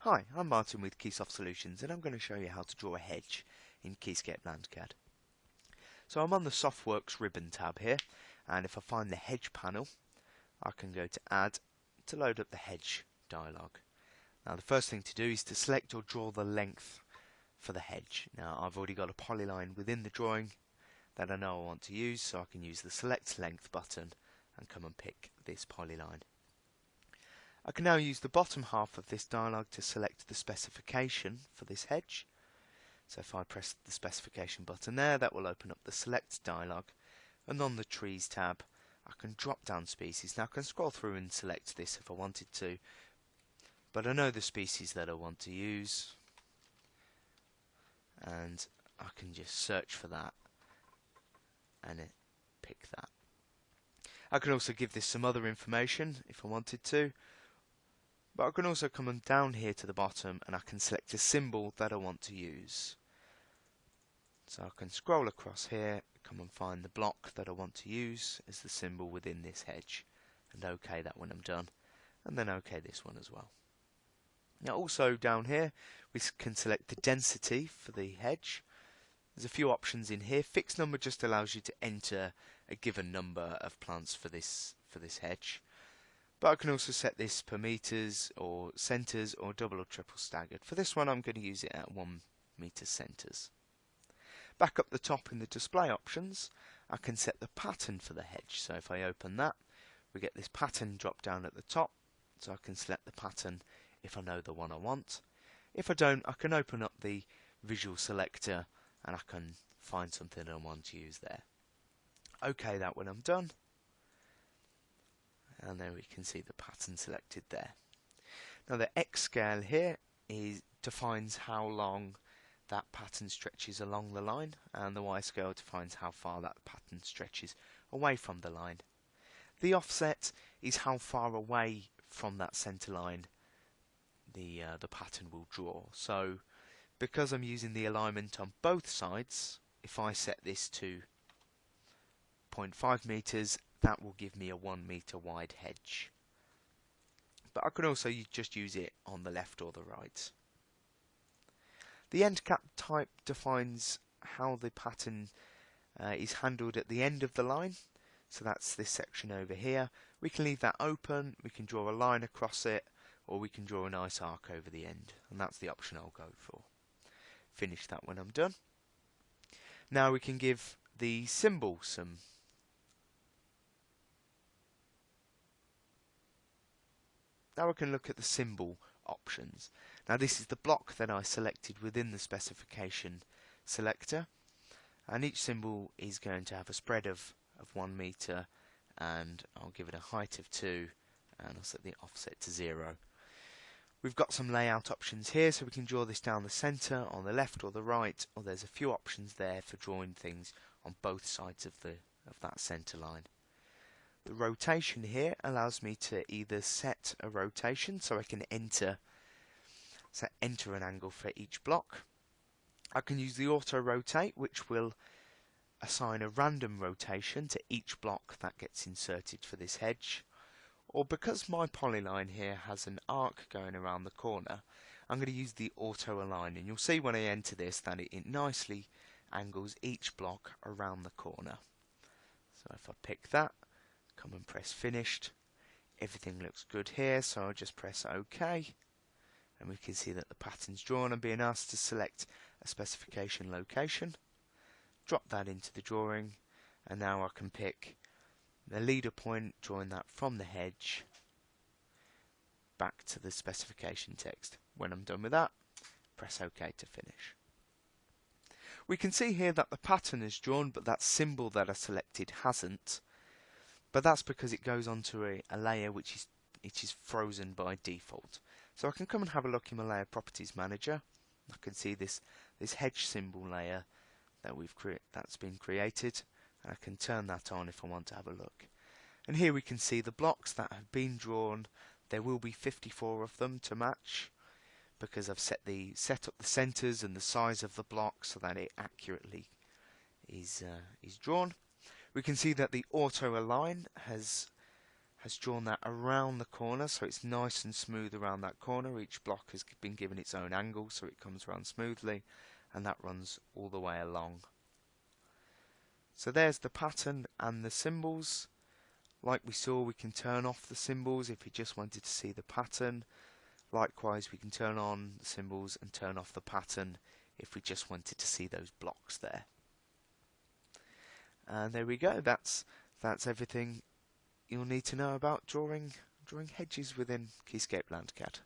Hi, I'm Martin with Keysoft Solutions and I'm going to show you how to draw a hedge in Keyscape LandCAD. So I'm on the Softworks ribbon tab here, and if I find the Hedge panel I can go to Add to load up the Hedge dialog. Now the first thing to do is to select or draw the length for the hedge. Now I've already got a polyline within the drawing that I know I want to use, so I can use the Select Length button and come and pick this polyline. I can now use the bottom half of this dialog to select the specification for this hedge. So if I press the specification button there, that will open up the select dialog, and on the trees tab I can drop down species. Now I can scroll through and select this if I wanted to, but I know the species that I want to use and I can just search for that and pick that. I can also give this some other information if I wanted to, but I can also come on down here to the bottom and I can select a symbol that I want to use. So I can scroll across here, come and find the block that I want to use as the symbol within this hedge, and OK that when I'm done, and then OK this one as well. Now also down here we can select the density for the hedge. There's a few options in here. Fixed number just allows you to enter a given number of plants for this hedge. But I can also set this per meters or centers or double or triple staggered. For this one I'm going to use it at 1 meter centers. Back up the top in the display options I can set the pattern for the hedge. So if I open that, we get this pattern drop down at the top, so I can select the pattern if I know the one I want. If I don't, I can open up the visual selector and I can find something I want to use there. OK that when I'm done, and there we can see the pattern selected there. Now the X scale here defines how long that pattern stretches along the line, and the Y scale defines how far that pattern stretches away from the line. The offset is how far away from that centre line the pattern will draw. So because I'm using the alignment on both sides, if I set this to 0.5 meters, that will give me a 1 meter wide hedge. But I can also just use it on the left or the right. The Endcap type defines how the pattern is handled at the end of the line. So that's this section over here. We can leave that open, we can draw a line across it, or we can draw a nice arc over the end, and that's the option I'll go for. Finish that when I'm done. Now we can give the symbol some Now we can look at the symbol options. Now this is the block that I selected within the specification selector, and each symbol is going to have a spread of 1 meter, and I'll give it a height of 2, and I'll set the offset to 0. We've got some layout options here, so we can draw this down the centre, on the left or the right, or there's a few options there for drawing things on both sides of that centre line. The rotation here allows me to either set a rotation, so I can enter an angle for each block. I can use the auto rotate, which will assign a random rotation to each block that gets inserted for this hedge. Or because my polyline here has an arc going around the corner, I'm going to use the auto align, and you'll see when I enter this that it nicely angles each block around the corner. So if I pick that, come and press finished, everything looks good here, so I'll just press OK, and we can see that the pattern's drawn. I'm being asked to select a specification location, drop that into the drawing, and now I can pick the leader point, drawing that from the hedge back to the specification text. When I'm done with that, press OK to finish. We can see here that the pattern is drawn, but that symbol that I selected hasn't. But that's because it goes onto a layer which is frozen by default. So I can come and have a look in my layer properties manager. I can see this hedge symbol layer that's been created, and I can turn that on if I want to have a look. And here we can see the blocks that have been drawn. There will be 54 of them to match, because I've set up the centers and the size of the block so that it accurately is drawn. We can see that the auto align has has drawn that around the corner, so it's nice and smooth around that corner. Each block has been given its own angle, so it comes around smoothly, and that runs all the way along. So there's the pattern and the symbols. Like we saw, we can turn off the symbols if we just wanted to see the pattern. Likewise, we can turn on the symbols and turn off the pattern if we just wanted to see those blocks there. And there we go. That's everything you'll need to know about drawing hedges within Keyscape LandCAD.